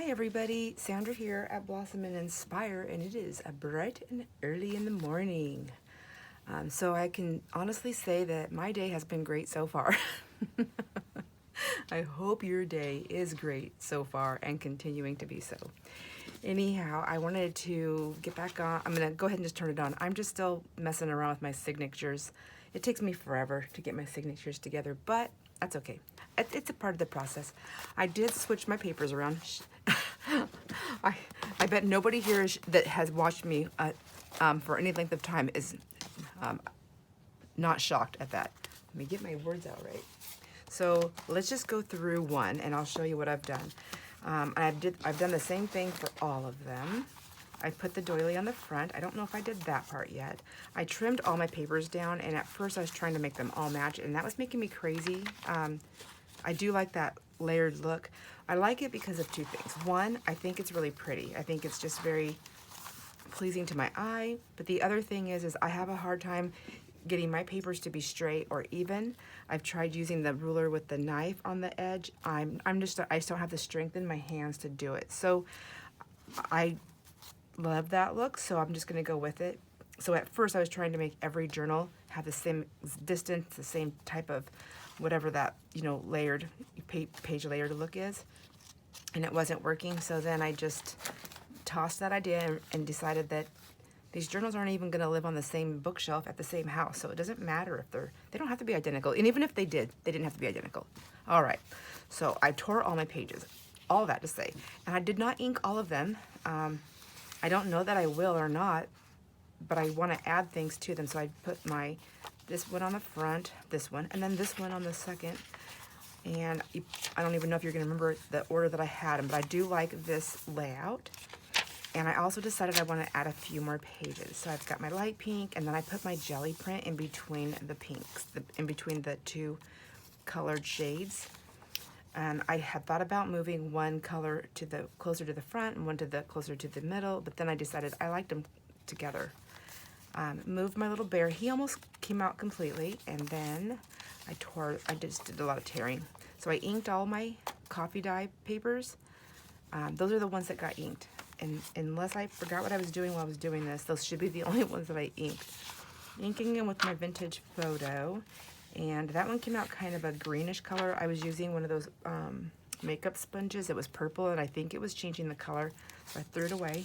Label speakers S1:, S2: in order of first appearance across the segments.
S1: everybody, Sandra here at Blossom and Inspire, and it is a bright and early in the morning. So I can honestly say that my day has been great so far. I hope your day is great so far and continuing to be so. Anyhow, I wanted to get back on. I'm going to go ahead and just turn it on. I'm just still messing around with my signatures. It takes me forever to get my signatures together, but that's okay. It's a part of the process. I did switch my papers around. I bet nobody here that has watched me for any length of time is not shocked at that. Let me get my words out right. So let's just go through one and I'll show you what I've done. I've done the same thing for all of them. I put the doily on the front. I don't know if I did that part yet. I trimmed all my papers down, and at first I was trying to make them all match, and that was making me crazy. I do like that layered look. I like it because of two things. One, I think it's really pretty. I think it's just very pleasing to my eye. But the other thing is I have a hard time getting my papers to be straight or even. I've tried using the ruler with the knife on the edge. I just don't have the strength in my hands to do it. So I love that look, so I'm just gonna go with it. So at first I was trying to make every journal have the same distance, the same type of whatever that, layered page layered look is, and it wasn't working. So then I just tossed that idea and decided that these journals aren't even going to live on the same bookshelf at the same house, so it doesn't matter if they don't have to be identical, and even if they did, they didn't have to be identical. All right, so I tore all my pages, all that to say, and I did not ink all of them. I don't know that I will or not, but I want to add things to them, so I put this one on the front, this one, and then this one on the second. And I don't even know if you're going to remember the order that I had them, but I do like this layout. And I also decided I want to add a few more pages. So I've got my light pink, and then I put my jelly print in between the pinks, in between the two colored shades. And I had thought about moving one color closer to the front and one closer to the middle, but then I decided I liked them together. Moved my little bear. He almost came out completely, and then I just did a lot of tearing. So I inked all my coffee dye papers. Those are the ones that got inked. And unless I forgot what I was doing while I was doing this, those should be the only ones that I inked. Inking them with my vintage photo. And that one came out kind of a greenish color. I was using one of those makeup sponges. It was purple, and I think it was changing the color, so I threw it away.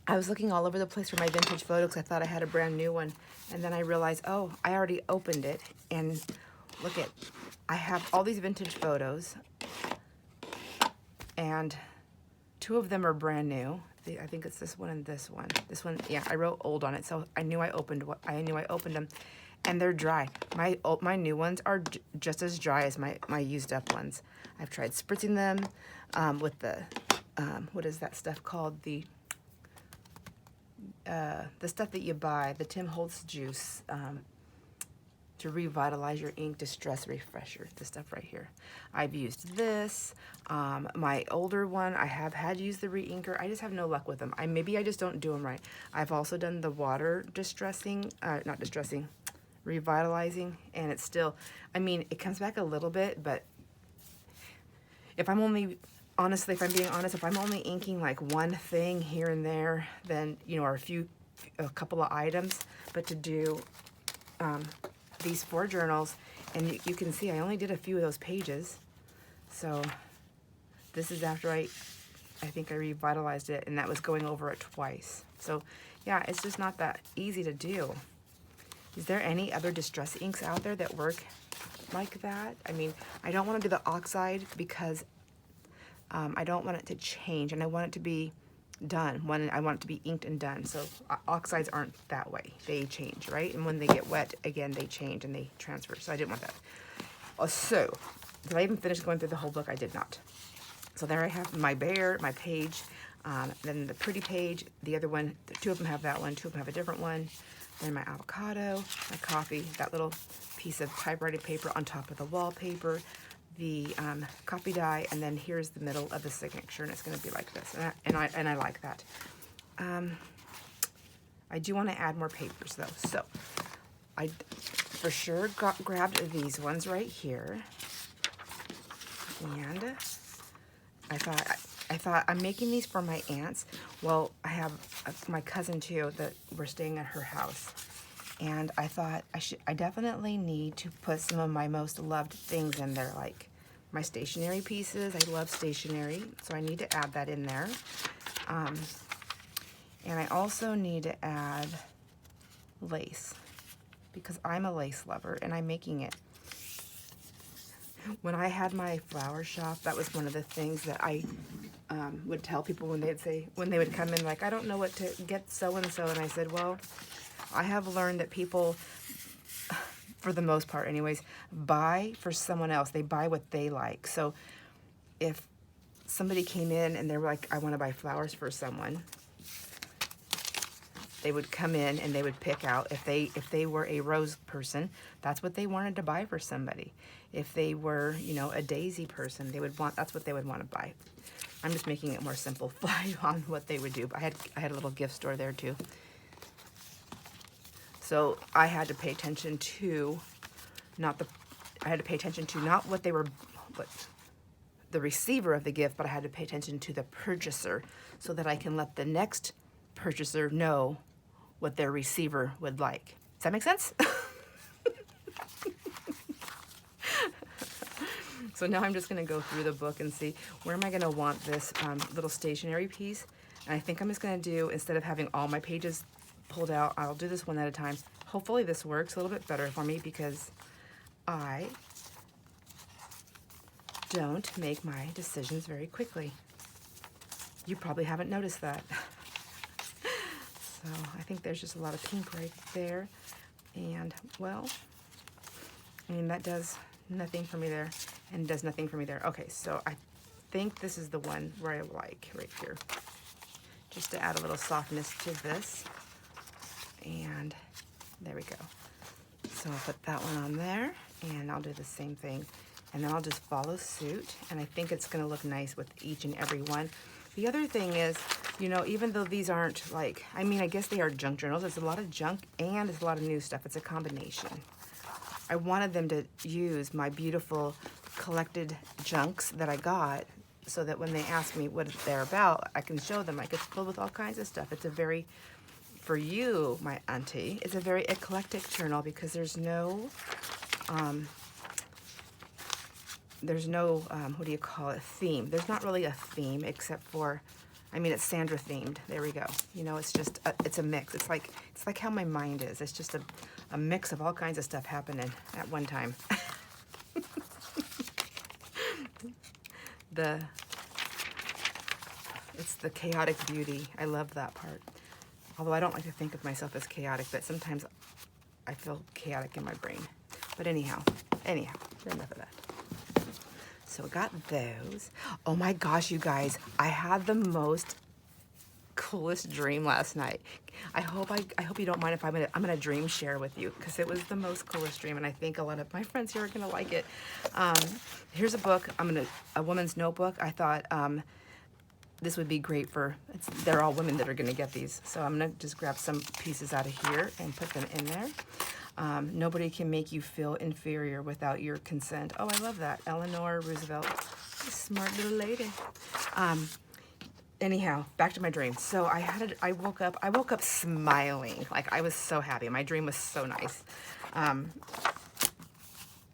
S1: I was looking all over the place for my vintage photo because I thought I had a brand new one, and then I realized, oh, I already opened it, and I have all these vintage photos, and two of them are brand new. I think it's this one and this one. This one, yeah, I wrote old on it, so I knew I opened them, and they're dry. My new ones are just as dry as my used up ones. I've tried spritzing them with the what is that stuff called? The stuff that you buy, the Tim Holtz juice, to revitalize your ink, distress refresher, this stuff right here. I've used this. My older one, I have had used the re-inker. I just have no luck with them. Maybe I just don't do them right. I've also done the water revitalizing, and it's still, it comes back a little bit, but if I'm being honest, if I'm only inking like one thing here and there, then, or a couple of items, but to do these 4 journals, and you can see I only did a few of those pages. So this is after I think I revitalized it, and that was going over it twice. So yeah, it's just not that easy to do. Is there any other distress inks out there that work like that? I don't want to do the oxide because I don't want it to change, and I want it to be done. I want it to be inked and done. So oxides aren't that way. They change, right? And when they get wet, again, they change and they transfer. So I didn't want that. So did I even finish going through the whole book? I did not. So there I have my bear, my page, then the pretty page. The other one, 2 of them have that one. 2 of them have a different one. Then my avocado, my coffee, that little piece of typewriting paper on top of the wallpaper, the copy die, and then here's the middle of the signature, and it's going to be like this, and I like that. I do want to add more papers though, so I for sure grabbed these ones right here. And I thought I'm making these for my aunts. Well, I have my cousin too that we're staying at her house. And I thought I definitely need to put some of my most loved things in there, like my stationery pieces. I love stationery, so I need to add that in there. And I also need to add lace because I'm a lace lover and I'm making it. When I had my flower shop, that was one of the things that I would tell people when they would come in, like, I don't know what to get so-and-so. And I said, well, I have learned that people, for the most part anyways, buy for someone else. They buy what they like. So if somebody came in and they were like, I want to buy flowers for someone, they would come in and they would pick out, if they were a rose person, that's what they wanted to buy for somebody. If they were, you know, a daisy person, that's what they would want to buy. I'm just making it more simple on what they would do. I had a little gift store there too. So I had to pay attention to not what the receiver of the gift, but I had to pay attention to the purchaser so that I can let the next purchaser know what their receiver would like. Does that make sense? So now I'm just going to go through the book and see where am I going to want this little stationery piece. And I think I'm just going to do, instead of having all my pages pulled out, I'll do this one at a time. Hopefully this works a little bit better for me because I don't make my decisions very quickly. You probably haven't noticed that. So I think there's just a lot of pink right there. And, well, I mean, that does nothing for me there and does nothing for me there. Okay, so I think this is the one where I like right here. Just to add a little softness to this. And there we go. So I'll put that one on there and I'll do the same thing. And then I'll just follow suit. And I think it's going to look nice with each and every one. The other thing is, you know, even though these aren't like, I mean, I guess they are junk journals. There's a lot of junk and there's a lot of new stuff. It's a combination. I wanted them to use my beautiful collected junks that I got so that when they ask me what they're about, I can show them. Like, it's filled with all kinds of stuff. It's a very, for you, my auntie, it's a very eclectic journal because there's no, what do you call it, theme. There's not really a theme except for, I mean, it's Sandra themed. There we go. You know, it's just, it's a mix. It's like how my mind is. It's just a mix of all kinds of stuff happening at one time. It's the chaotic beauty. I love that part. Although I don't like to think of myself as chaotic, but sometimes I feel chaotic in my brain. But anyhow, enough of that. So I got those. Oh my gosh, you guys, I had the most coolest dream last night. I hope you don't mind if I'm gonna dream share with you because it was the most coolest dream, and I think a lot of my friends here are gonna like it. Here's a book. A woman's notebook. I thought this would be great they're all women that are gonna get these. So I'm gonna just grab some pieces out of here and put them in there. Nobody can make you feel inferior without your consent. Oh, I love that. Eleanor Roosevelt. Smart little lady. Anyhow, back to my dream. So I woke up smiling. Like, I was so happy. My dream was so nice. I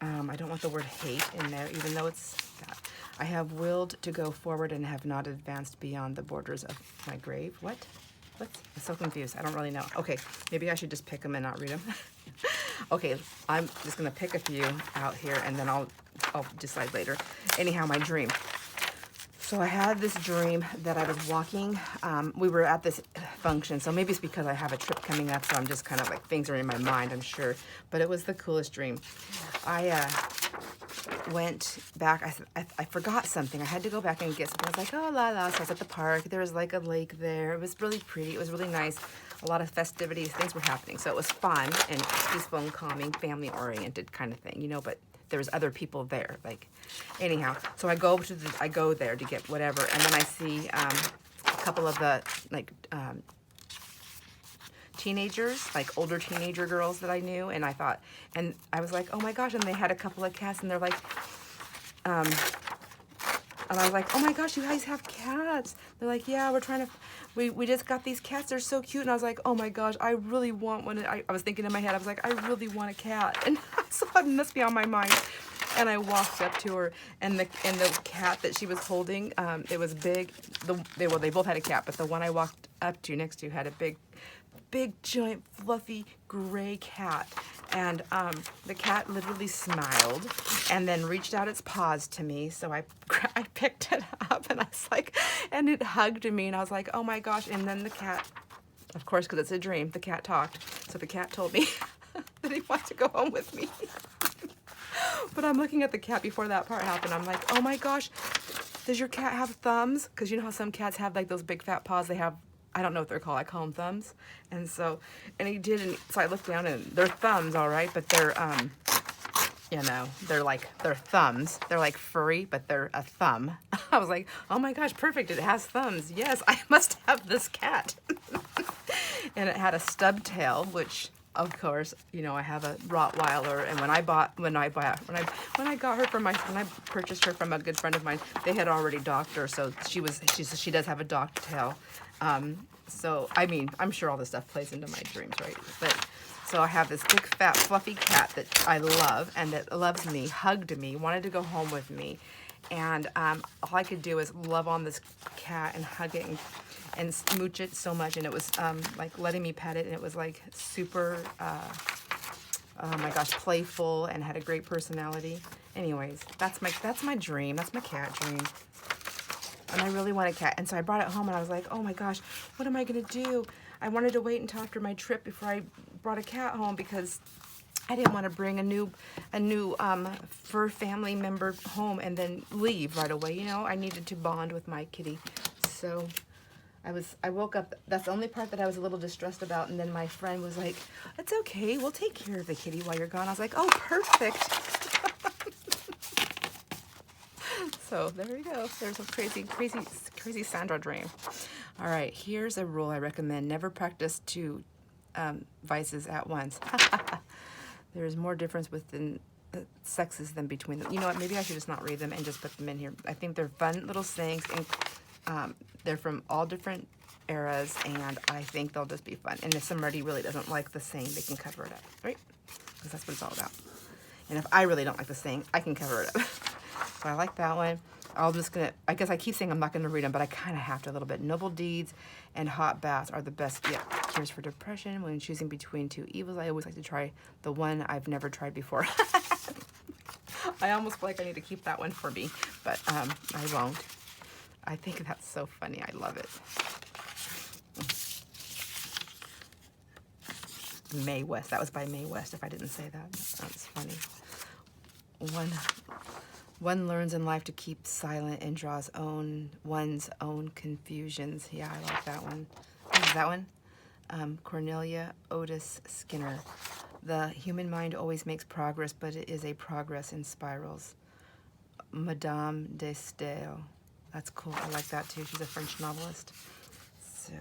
S1: don't want the word hate in there, even though it's got, I have willed to go forward and have not advanced beyond the borders of my grave. What? I'm so confused. I don't really know. Okay, maybe I should just pick them and not read them. Okay, I'm just gonna pick a few out here and then I'll decide later. Anyhow, my dream. So I had this dream that I was walking. We were at this function, so maybe it's because I have a trip coming up, so I'm just kind of like, things are in my mind, I'm sure. But it was the coolest dream. I went back. I forgot something. I had to go back and get something. I was like, oh, la la. So I was at the park. There was like a lake there. It was really pretty. It was really nice. A lot of festivities. Things were happening. So it was fun and peaceful and calming, family-oriented kind of thing, you know, but there was other people there. Like, anyhow, so I go there to get whatever, and then I see a couple of the teenagers, like older teenager girls that I knew, and I was like, oh my gosh, and they had a couple of cats, and they're like, And I was like, oh my gosh, you guys have cats. They're like, yeah, we're trying to, we just got these cats. They're so cute. And I was like, oh my gosh, I really want one. I was thinking in my head, I was like, I really want a cat. And so it must be on my mind. And I walked up to her, and the cat that she was holding, it was big. They both had a cat, but the one I walked up to next to had a big, giant, fluffy, gray cat. And the cat literally smiled and then reached out its paws to me. So I picked it up, and I was like, and it hugged me, and I was like, oh my gosh. And then the cat, of course, because it's a dream, the cat talked. So the cat told me that he wanted to go home with me. But I'm looking at the cat before that part happened. I'm like, oh my gosh, does your cat have thumbs? Because you know how some cats have like those big fat paws. They have, I don't know what they're called. I call them thumbs. And he did. And so I looked down, and they're thumbs, all right. But they're, you know, they're thumbs. They're like furry, but they're a thumb. I was like, oh my gosh, perfect. It has thumbs. Yes, I must have this cat. And it had a stub tail, which, of course, you know, I have a Rottweiler, and when I purchased her from a good friend of mine, they had already docked her, so she does have a docked tail. So I mean, I'm sure all this stuff plays into my dreams, right? But so I have this big fat fluffy cat that I love and that loves me, hugged me, wanted to go home with me, and all I could do is love on this cat and hug it and smooch it so much, and it was like letting me pet it, and it was like super, oh my gosh, playful, and had a great personality. Anyways, that's my dream. That's my cat dream. And I really want a cat. And so I brought it home, and I was like, oh my gosh, what am I gonna do? I wanted to wait until after my trip before I brought a cat home, because I didn't want to bring a new fur family member home and then leave right away. You know, I needed to bond with my kitty. So I woke up, that's the only part that I was a little distressed about, and then my friend was like, it's okay, we'll take care of the kitty while you're gone. I was like, oh, perfect. So there we go. There's a crazy Sandra dream. All right, here's a rule I recommend. Never practice two vices at once. There's more difference within sexes than between them. You know what, maybe I should just not read them and just put them in here. I think they're fun little sayings, and they're from all different eras, and I think they'll just be fun. And if somebody really doesn't like the saying, they can cover it up, right? Because that's what it's all about. And if I really don't like the saying, I can cover it up. So I like that one. I guess I keep saying I'm not gonna read them, but I kind of have to a little bit. Noble deeds and hot baths are the best cures for depression. When choosing between two evils, I always like to try the one I've never tried before. I almost feel like I need to keep that one for me, but I won't. I think that's so funny. I love it. Mae West. That was by Mae West, if I didn't say that. That's funny. One learns in life to keep silent and draws one's own confusions. Yeah, I like that one. What is that one? Cornelia Otis Skinner. The human mind always makes progress, but it is a progress in spirals. Madame de Stael. That's cool. I like that too. She's a French novelist. So,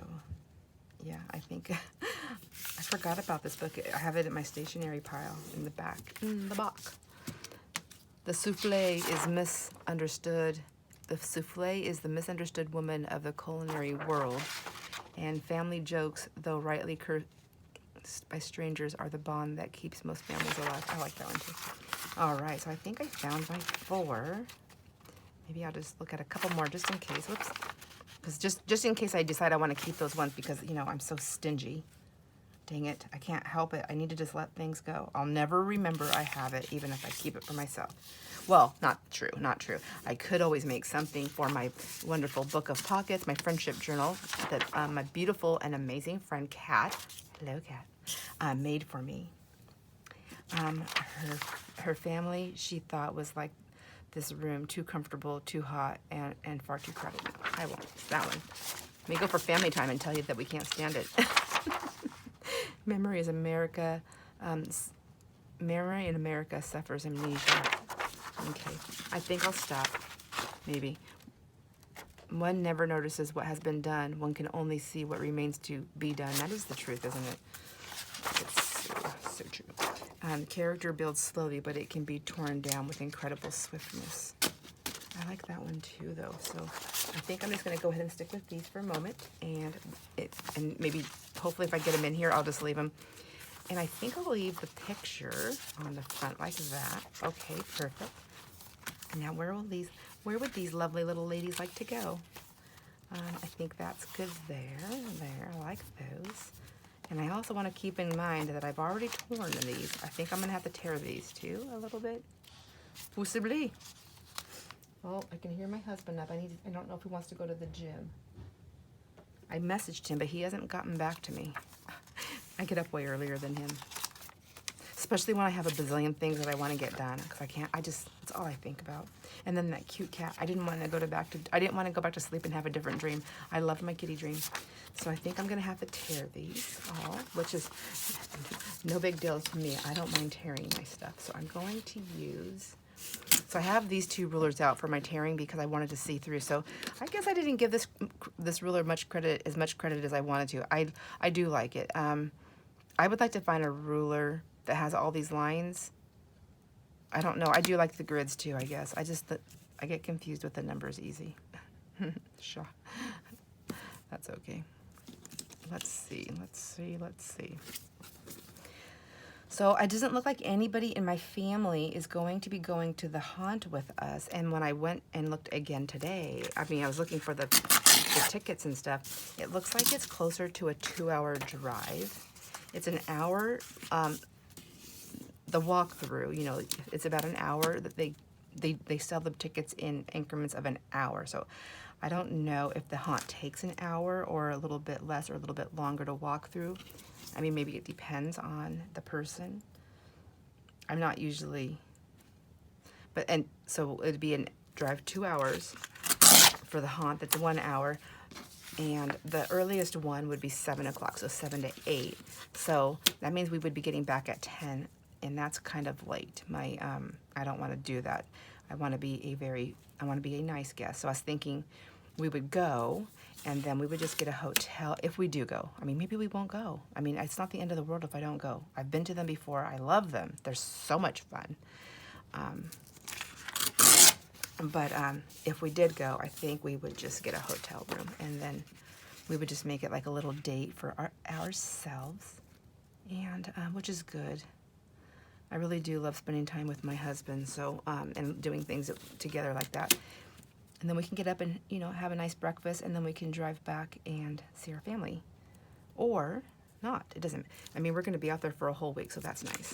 S1: yeah, I think I forgot about this book. I have it in my stationery pile in the back. In the box. The souffle is misunderstood. The souffle is the misunderstood woman of the culinary world, and family jokes, though rightly cursed by strangers, are the bond that keeps most families alive. I like that one too. All right, so I think I found my 4. Maybe I'll just look at a couple more just in case. Whoops. Because just in case I decide I want to keep those ones, because, you know, I'm so stingy. Dang it, I can't help it. I need to just let things go. I'll never remember I have it, even if I keep it for myself. Well, not true. I could always make something for my wonderful book of pockets, my friendship journal that my beautiful and amazing friend Kat, hello Kat, made for me. Her family, she thought, was like this room, too comfortable, too hot, and far too crowded. I won't. That one. Let me go for family time and tell you that we can't stand it. Memory in America suffers amnesia. Okay, I think I'll stop. Maybe. One never notices what has been done. One can only see what remains to be done. That is the truth, isn't it? It's so true. Character builds slowly, but it can be torn down with incredible swiftness. I like that one too, though. So I think I'm just going to go ahead and stick with these for a moment, and maybe hopefully if I get them in here, I'll just leave them. And I think I'll leave the picture on the front like that. Okay, perfect. And now where would these lovely little ladies like to go? I think that's good there. I like those. And I also want to keep in mind that I've already torn these. I think I'm going to have to tear these too a little bit. Possibly. Well, I can hear my husband up. I don't know if he wants to go to the gym. I messaged him, but he hasn't gotten back to me. I get up way earlier than him. Especially when I have a bazillion things that I want to get done, because it's all I think about. And then that cute cat. I didn't want to go back to sleep and have a different dream. I loved my kitty dream. So I think I'm going to have to tear these all, which is no big deal to me. I don't mind tearing my stuff. So I'm going to use, so I have these 2 rulers out for my tearing because I wanted to see through. So I guess I didn't give this ruler as much credit as I wanted to. I do like it. I would like to find a ruler that has all these lines. I don't know. I do like the grids too, I guess. I get confused with the numbers easy. Sure. That's okay. Let's see. So it doesn't look like anybody in my family is going to be going to the haunt with us. And when I went and looked again today, I was looking for the tickets and stuff. It looks like it's closer to a 2-hour drive. It's an hour. The walkthrough, it's about an hour that they sell the tickets in increments of an hour. So I don't know if the haunt takes an hour or a little bit less or a little bit longer to walk through. Maybe it depends on the person. I'm not usually, so it'd be a drive 2 hours for the haunt. That's 1 hour. And the earliest one would be 7 o'clock, so 7 to 8. So that means we would be getting back at 10, and that's kind of late. I don't want to do that. I want to be a nice guest. So I was thinking we would go, and then we would just get a hotel if we do go. Maybe we won't go. It's not the end of the world if I don't go. I've been to them before. I love them. They're so much fun. But if we did go, I think we would just get a hotel room, and then we would just make it like a little date for ourselves, and which is good. I really do love spending time with my husband, so and doing things together like that. And then we can get up and have a nice breakfast, and then we can drive back and see our family, or not. It doesn't. We're going to be out there for a whole week, so that's nice.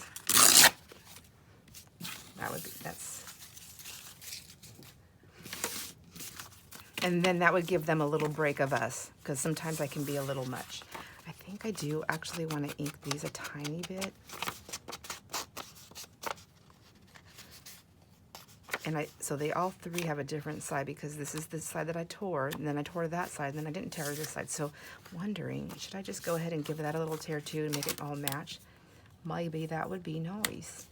S1: And then that would give them a little break of us, because sometimes I can be a little much. I think I do actually want to ink these a tiny bit. And so they all 3 have a different side, because this is the side that I tore, and then I tore that side, and then I didn't tear this side. So wondering, should I just go ahead and give that a little tear too and make it all match? Maybe that would be nice.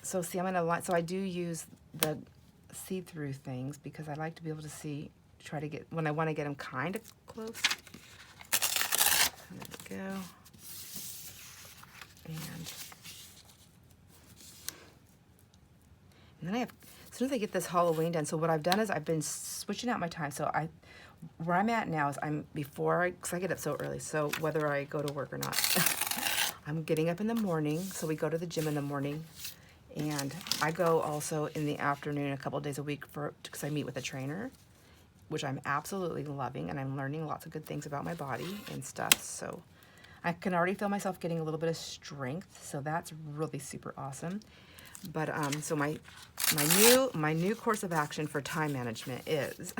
S1: So see, I'm gonna so I do use the see-through things because I like to be able to see, try to get, when I want to get them kind of close. There we go. And then as soon as I get this Halloween done, so what I've done is I've been switching out my time. So where I'm at now is because I get up so early, so whether I go to work or not, I'm getting up in the morning, so we go to the gym in the morning, and I go also in the afternoon a couple of days a week because I meet with a trainer, which I'm absolutely loving, and I'm learning lots of good things about my body and stuff. So I can already feel myself getting a little bit of strength, so that's really super awesome. But so my new course of action for time management is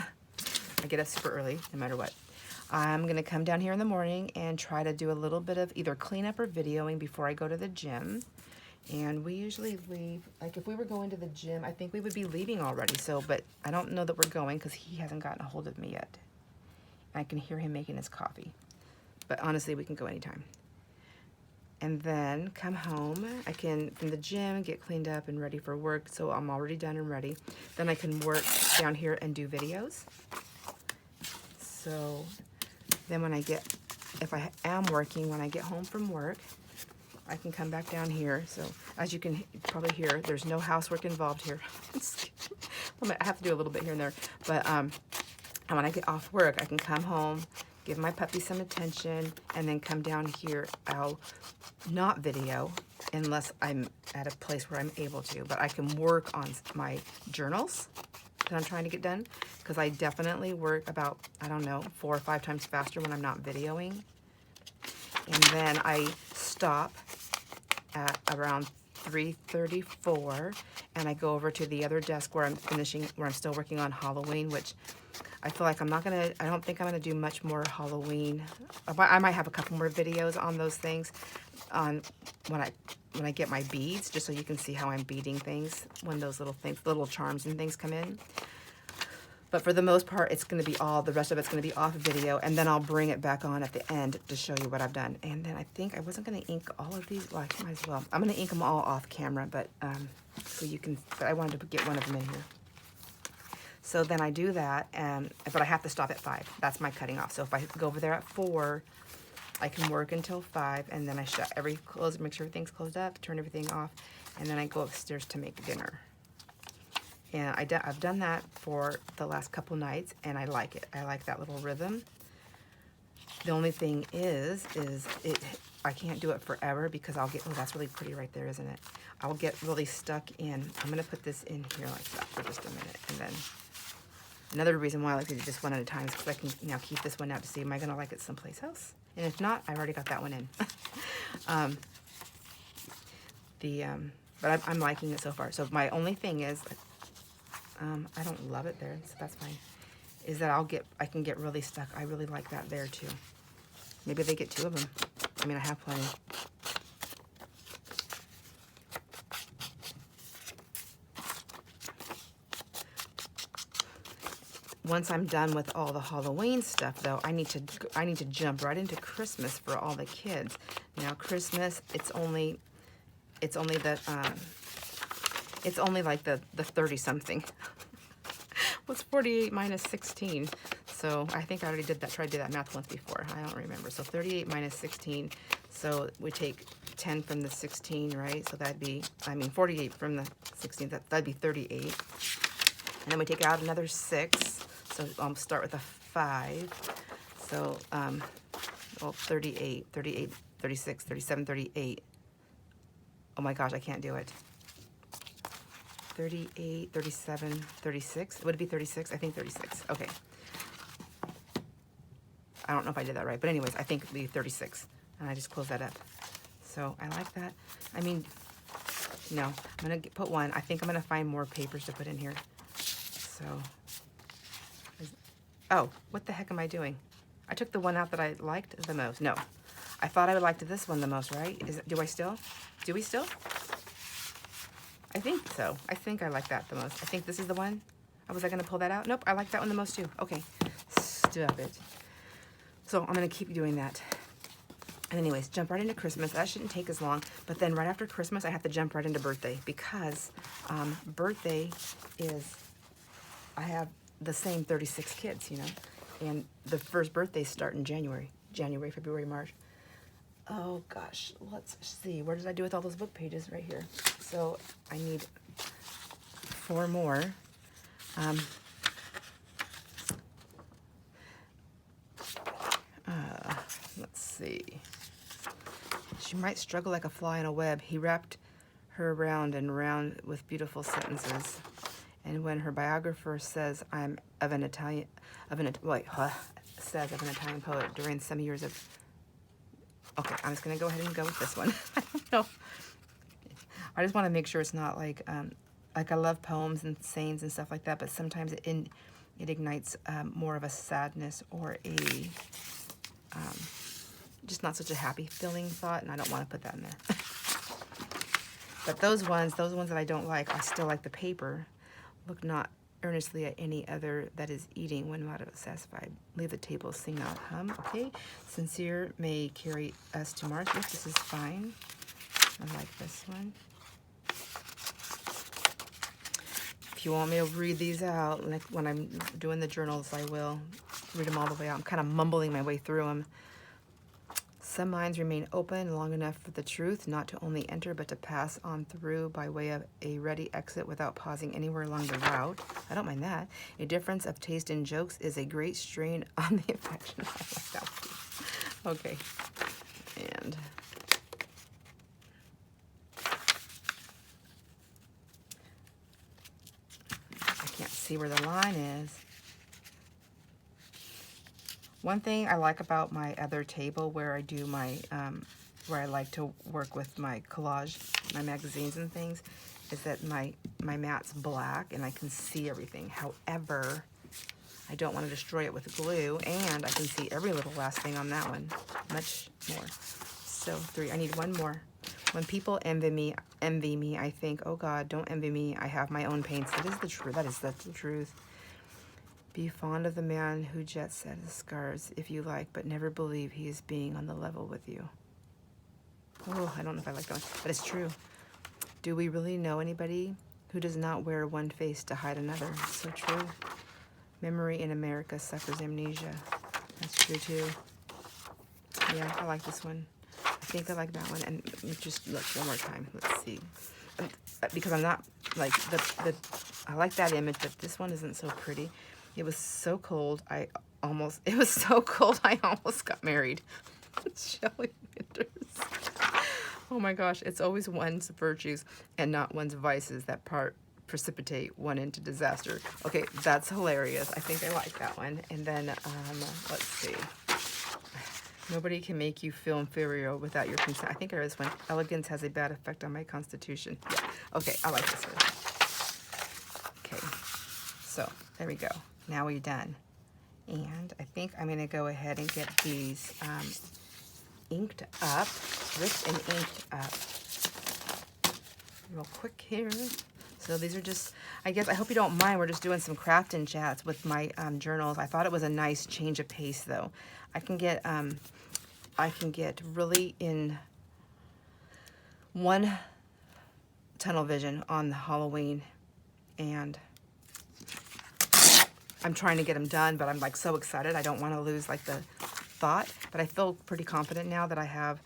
S1: I get up super early no matter what. I'm gonna come down here in the morning and try to do a little bit of either cleanup or videoing before I go to the gym. And we usually leave, like if we were going to the gym, I think we would be leaving already. So, but I don't know that we're going because he hasn't gotten a hold of me yet. I can hear him making his coffee. But honestly, we can go anytime. And then come home, I can, from the gym, get cleaned up and ready for work, so I'm already done and ready. Then I can work down here and do videos. So then when I get, if I am working, when I get home from work, I can come back down here. So as you can probably hear, there's no housework involved here. I have to do a little bit here and there, but when I get off work, I can come home, give my puppy some attention, and then come down here. I'll not video unless I'm at a place where I'm able to, but I can work on my journals that I'm trying to get done, because I definitely work about, I don't know, 4 or 5 times faster when I'm not videoing. And then I stop at around 3:34, and I go over to the other desk where I'm still working on Halloween, which I feel like I don't think I'm gonna do much more Halloween. I might have a couple more videos on those things on when I get my beads, just so you can see how I'm beading things when those little charms and things come in. But for the most part, it's going to be the rest of it's going to be off video, and then I'll bring it back on at the end to show you what I've done. And then I think I wasn't going to ink all of these. Well, I might as well. I'm going to ink them all off camera, but so you can. But I wanted to get one of them in here. So then I do that, but I have to stop at 5. That's my cutting off. So if I go over there at 4, I can work until 5, and then I shut make sure everything's closed up, turn everything off, and then I go upstairs to make dinner. And I've done that for the last couple nights, and I like it. I like that little rhythm. The only thing is I can't do it forever, because I'll get, oh, that's really pretty right there, isn't it? I'll get really stuck in. I'm gonna put this in here like that for just a minute, and then another reason why I like to do just one at a time is because I can now keep this one out to see, am I gonna like it someplace else? And if not, I've already got that one in. But I'm liking it so far. So my only thing is, I don't love it there, so that's fine, is that I can get really stuck. I really like that there too. Maybe they get 2 of them. I mean, I have plenty. Once I'm done with all the Halloween stuff, though, I need to jump right into Christmas for all the kids. Now, Christmas, it's only like the 30-something. What's 48 minus 16? So I think I already tried to do that math once before. I don't remember. So 38 minus 16. So we take 10 from the 16, right? So that'd be, 48 from the 16. That'd be 38. And then we take out another 6. So I'll start with a 5. So, 38, 36, 37, 38. Oh my gosh, I can't do it. 38, 37, 36. Would it be 36? I think 36. Okay. I don't know if I did that right, but anyways, I think it'd be 36. And I just close that up. So I like that. I mean, no, I'm gonna put one. I think I'm gonna find more papers to put in here. So, oh, what the heck am I doing? I took the one out that I liked the most. No, I thought I would like this one the most, right? Do we still? I think so. I think I like that the most. I think this is the one. Was I gonna pull that out? Nope, I like that one the most too. Okay, stop it. So I'm gonna keep doing that. And anyways, jump right into Christmas. That shouldn't take as long. But then right after Christmas, I have to jump right into birthday, because birthday is, I have the same 36 kids, you know, and the first birthdays start in January, February, March. Oh gosh, let's see. Where did I do with all those book pages? Right here. So I need 4 more. Let's see. She might struggle like a fly in a web. He wrapped her round and round with beautiful sentences. And when her biographer says I'm of an Italian poet during some years of, okay, I'm just gonna go ahead and go with this one. I don't know. I just want to make sure it's not like I love poems and sayings and stuff like that, but sometimes it ignites more of a sadness or a just not such a happy feeling thought, and I don't want to put that in there. But those ones that I don't like, I still like the paper. Look not earnestly at any other that is eating when not satisfied. Leave the table, sing not, hum. Okay. Sincere may carry us to Mars. Yes, this is fine. I like this one. If you want me to read these out, like when I'm doing the journals, I will read them all the way out. I'm kind of mumbling my way through them. Some minds remain open long enough for the truth not to only enter but to pass on through by way of a ready exit without pausing anywhere along the route. I don't mind that. A difference of taste in jokes is a great strain on the affection. I like that one. Okay. And I can't see where the line is. One thing I like about my other table where I do my, where I like to work with my collage, my magazines and things, is that my mat's black and I can see everything. However, I don't want to destroy it with glue, and I can see every little last thing on that one. Much more. So 3, I need one more. When people envy me, I think, oh God, don't envy me. I have my own paints. That is the truth. That is the truth. Be fond of the man who jet set his scars, if you like, but never believe he is being on the level with you. Oh, I don't know if I like that one, but it's true. Do we really know anybody who does not wear one face to hide another? It's so true. Memory in America suffers amnesia. That's true too. Yeah, I like this one. I think I like that one. And just look one more time. Let's see. Because I'm not like I like that image, but this one isn't so pretty. It was so cold. It was so cold I almost got married. Shelley Winters. Oh my gosh, it's always one's virtues and not one's vices that precipitate one into disaster. Okay, that's hilarious. I think I like that one. And then, let's see. Nobody can make you feel inferior without your consent. I think I read this one. Elegance has a bad effect on my constitution. Yeah. Okay, I like this one. Okay, so there we go. Now we're done. And I think I'm going to go ahead and get these inked up, ripped and inked up real quick here. So these are just, I guess, I hope you don't mind. We're just doing some crafting chats with my journals. I thought it was a nice change of pace, though. I can get really in one tunnel vision on Halloween, and I'm trying to get them done, but I'm like so excited. I don't want to lose like the thought, but I feel pretty confident now that I have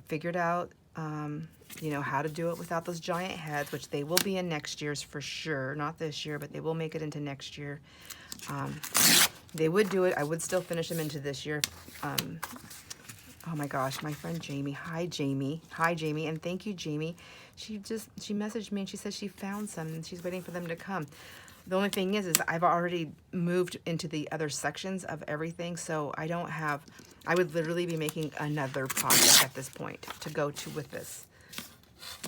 S1: figured out, you know, how to do it without those giant heads, which they will be in next year's for sure. Not this year, but they will make it into next year. They would do it. I would still finish them into this year. Oh my gosh, my friend Jamie. Hi, Jamie. Hi, Jamie. And thank you, Jamie. She messaged me and she said she found some and she's waiting for them to come. The only thing is I've already moved into the other sections of everything, so I don't have, I would literally be making another project at this point to go to with this,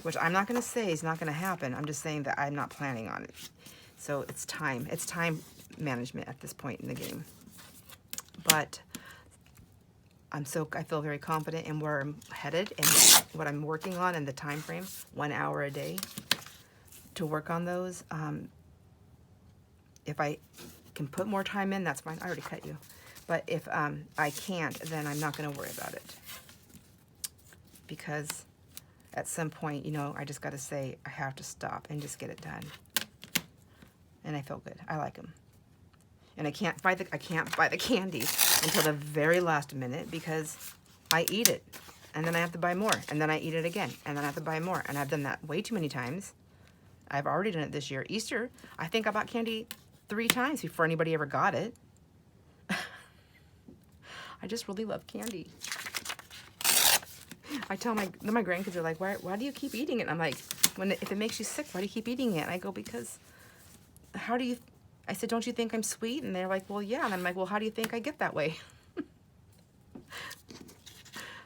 S1: which I'm not going to say is not going to happen. I'm just saying that I'm not planning on it. So it's time management at this point in the game. But I feel very confident in where I'm headed and what I'm working on and the time frame, 1 hour a day to work on those. If I can put more time in, that's fine. I already cut you. But if I can't, then I'm not going to worry about it. Because at some point, you know, I just got to say I have to stop and just get it done. And I feel good. I like them. And I can't buy the candy until the very last minute because I eat it. And then I have to buy more. And then I eat it again. And then I have to buy more. And I've done that way too many times. I've already done it this year. Easter, I think I bought candy 3 times before anybody ever got it. I just really love candy. I tell my grandkids are like, why do you keep eating it? And I'm like, if it makes you sick, why do you keep eating it? And I go, because I said, don't you think I'm sweet? And they're like, well, yeah. And I'm like, well, how do you think I get that way?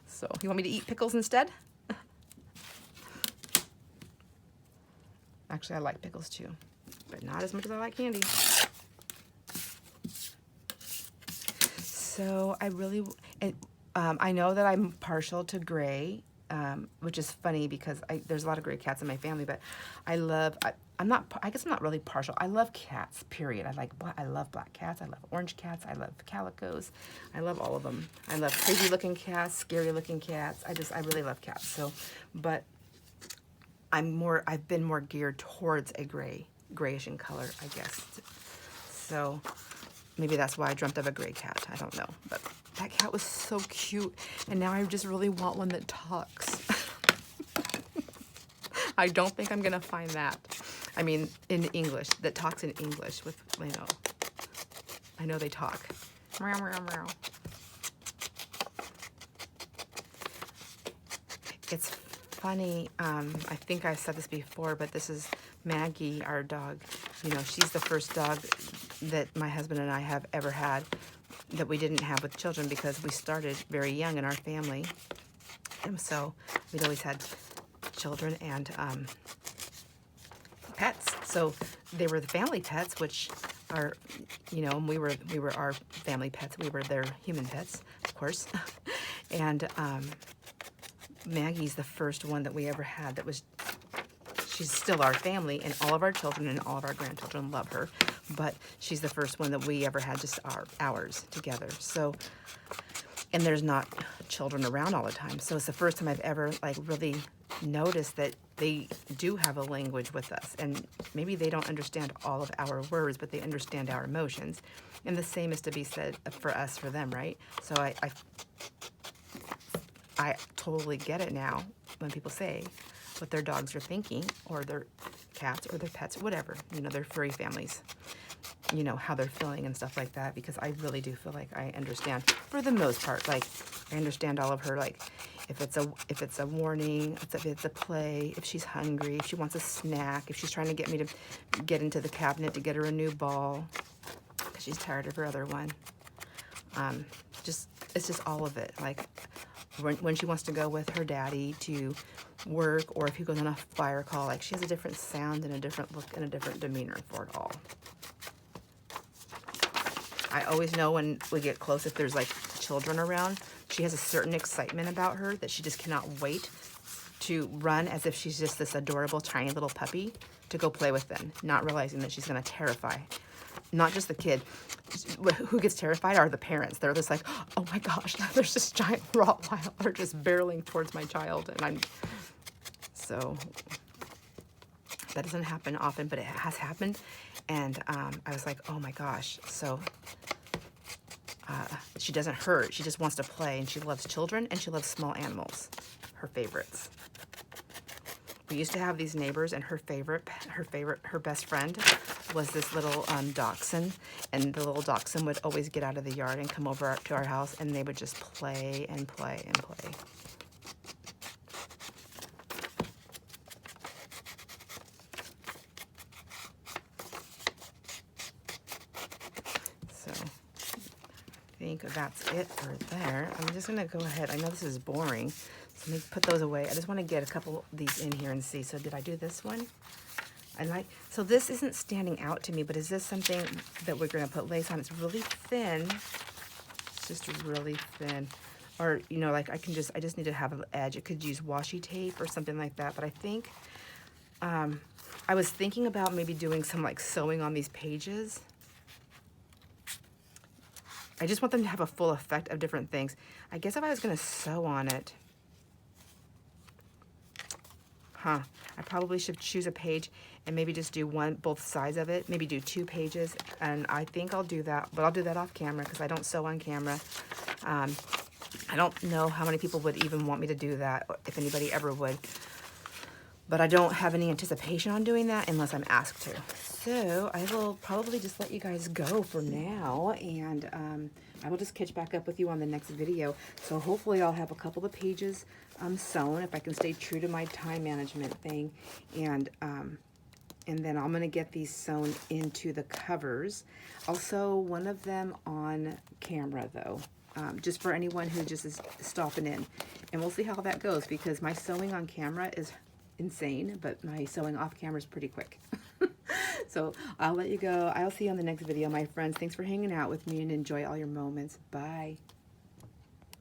S1: So you want me to eat pickles instead? Actually, I like pickles too, but not as much as I like candy. So I know that I'm partial to gray, which is funny because there's a lot of gray cats in my family, but I guess I'm not really partial. I love cats, period. I love black cats. I love orange cats. I love calicos. I love all of them. I love crazy looking cats, scary looking cats. I really love cats. So, but I've been more geared towards a grayish in color, I guess. So maybe that's why I dreamt of a gray cat. I don't know, but That cat was so cute. And now I just really want one that talks. I don't think I'm gonna find that. I mean, in English, that talks in English with, you know, I know they talk. Meow, meow, meow. It's funny, I think I said this before, but this is Maggie, our dog. You know, she's the first dog that my husband and I have ever had that we didn't have with children because we started very young in our family. And so we'd always had children and pets. So they were the family pets, which are, you know, we were our family pets. We were their human pets, of course. And Maggie's the first one that we ever had that was, she's still our family, and all of our children and all of our grandchildren love her, but she's the first one that we ever had just ours together. So, and there's not children around all the time. So it's the first time I've ever like really noticed that they do have a language with us, and maybe they don't understand all of our words, but they understand our emotions. And the same is to be said for us, for them, right? So I totally get it now when people say what their dogs are thinking, or their cats, or their pets, whatever, you know, their furry families, you know, how they're feeling and stuff like that, because I really do feel like I understand for the most part. Like, I understand all of her, like, if it's a warning, if it's a play, if she's hungry, if she wants a snack, if she's trying to get me to get into the cabinet to get her a new ball because she's tired of her other one. It's just all of it. Like, when she wants to go with her daddy to work, or if he goes on a fire call, like, she has a different sound and a different look and a different demeanor for it all. I always know when we get close, if there's like children around, she has a certain excitement about her that she just cannot wait to run as if she's just this adorable tiny little puppy to go play with them, not realizing that she's going to terrify not just the kid. Who gets terrified are the parents. They're just like, oh my gosh, there's this giant Rottweiler just barreling towards my child. And so that doesn't happen often, but it has happened. And I was like, oh my gosh. So she doesn't hurt. She just wants to play, and she loves children, and she loves small animals, her favorites. We used to have these neighbors, and her best friend was this little dachshund, and the little dachshund would always get out of the yard and come over to our house, and they would just play and play and play. So I think that's it for there. I'm just gonna go ahead. I know this is boring, so let me put those away. I just want to get a couple of these in here and see. So did I do this one? So this isn't standing out to me, but is this something that we're going to put lace on? It's really thin. It's just really thin. Or, you know, like I just need to have an edge. It could use washi tape or something like that. But I think, I was thinking about maybe doing some like sewing on these pages. I just want them to have a full effect of different things. I guess if I was going to sew on it, I probably should choose a page and maybe just do both sides of it. Maybe do 2 pages, and I think I'll do that, but I'll do that off camera because I don't sew on camera. I don't know how many people would even want me to do that, if anybody ever would. But I don't have any anticipation on doing that unless I'm asked to. So I will probably just let you guys go for now, and I will just catch back up with you on the next video. So hopefully I'll have a couple of pages sewn, if I can stay true to my time management thing, and then I'm gonna get these sewn into the covers. I'll sew one of them on camera though, just for anyone who just is stopping in, and we'll see how that goes, because my sewing on camera is insane, but my sewing off camera is pretty quick. So I'll let you go. I'll see you on the next video, my friends. Thanks for hanging out with me, and enjoy all your moments. Bye.